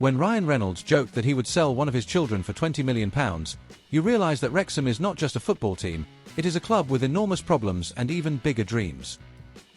When Ryan Reynolds joked that he would sell one of his children for £20 million, you realise that Wrexham is not just a football team, it is a club with enormous problems and even bigger dreams.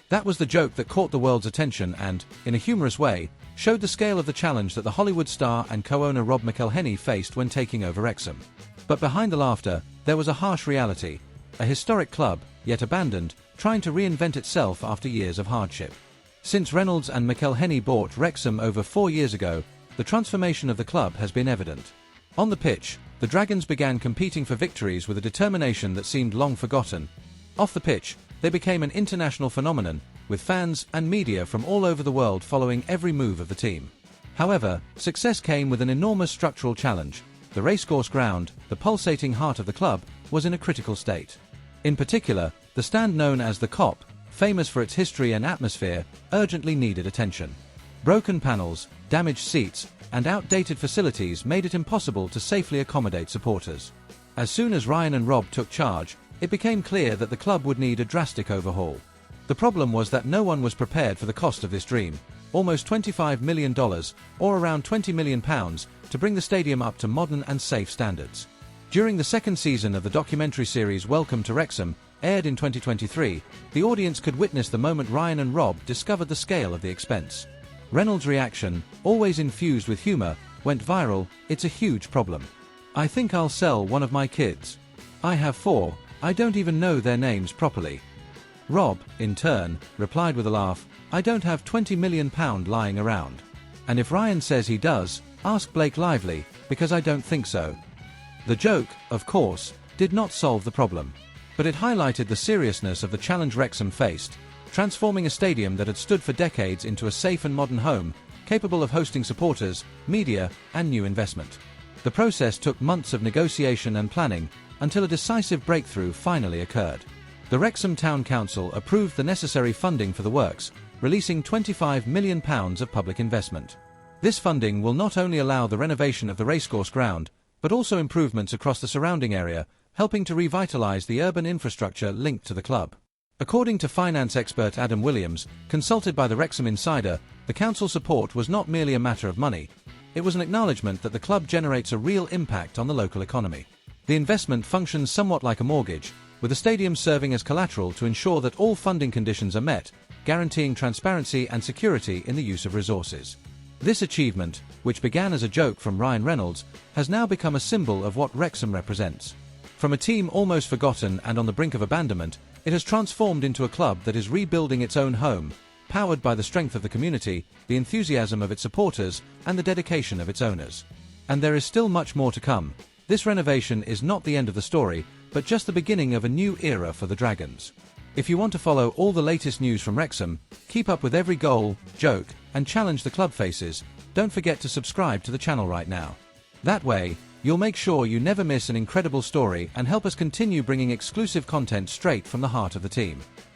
That was the joke that caught the world's attention and, in a humorous way, showed the scale of the challenge that the Hollywood star and co-owner Rob McElhenney faced when taking over Wrexham. But behind the laughter, there was a harsh reality. A historic club, yet abandoned, trying to reinvent itself after years of hardship. Since Reynolds and McElhenney bought Wrexham over 4 years ago, the transformation of the club has been evident. On the pitch, the Dragons began competing for victories with a determination that seemed long forgotten. Off the pitch, they became an international phenomenon, with fans and media from all over the world following every move of the team. However, success came with an enormous structural challenge. The racecourse ground, the pulsating heart of the club, was in a critical state. In particular, the stand known as the Kop, famous for its history and atmosphere, urgently needed attention. Broken panels, damaged seats, and outdated facilities made it impossible to safely accommodate supporters. As soon as Ryan and Rob took charge, it became clear that the club would need a drastic overhaul. The problem was that no one was prepared for the cost of this dream, almost $25 million, or around £20 million, to bring the stadium up to modern and safe standards. During the second season of the documentary series Welcome to Wrexham, aired in 2023, the audience could witness the moment Ryan and Rob discovered the scale of the expense. Reynolds' reaction, always infused with humor, went viral. "It's a huge problem. I think I'll sell one of my kids. I have 4, I don't even know their names properly." Rob, in turn, replied with a laugh, "I don't have £20 million lying around. And if Ryan says he does, ask Blake Lively, because I don't think so." The joke, of course, did not solve the problem. But it highlighted the seriousness of the challenge Wrexham faced, transforming a stadium that had stood for decades into a safe and modern home, capable of hosting supporters, media, and new investment. The process took months of negotiation and planning, until a decisive breakthrough finally occurred. The Wrexham Town Council approved the necessary funding for the works, releasing £25 million of public investment. This funding will not only allow the renovation of the racecourse ground, but also improvements across the surrounding area, helping to revitalise the urban infrastructure linked to the club. According to finance expert Adam Williams, consulted by the Wrexham Insider, the council support was not merely a matter of money. It was an acknowledgement that the club generates a real impact on the local economy. The investment functions somewhat like a mortgage, with the stadium serving as collateral to ensure that all funding conditions are met, guaranteeing transparency and security in the use of resources. This achievement, which began as a joke from Ryan Reynolds, has now become a symbol of what Wrexham represents. From a team almost forgotten and on the brink of abandonment, it has transformed into a club that is rebuilding its own home, powered by the strength of the community, the enthusiasm of its supporters, and the dedication of its owners. And there is still much more to come. This renovation is not the end of the story, but just the beginning of a new era for the Dragons. If you want to follow all the latest news from Wrexham, keep up with every goal, joke, and challenge the club faces, don't forget to subscribe to the channel right now. That way, you'll make sure you never miss an incredible story and help us continue bringing exclusive content straight from the heart of the team.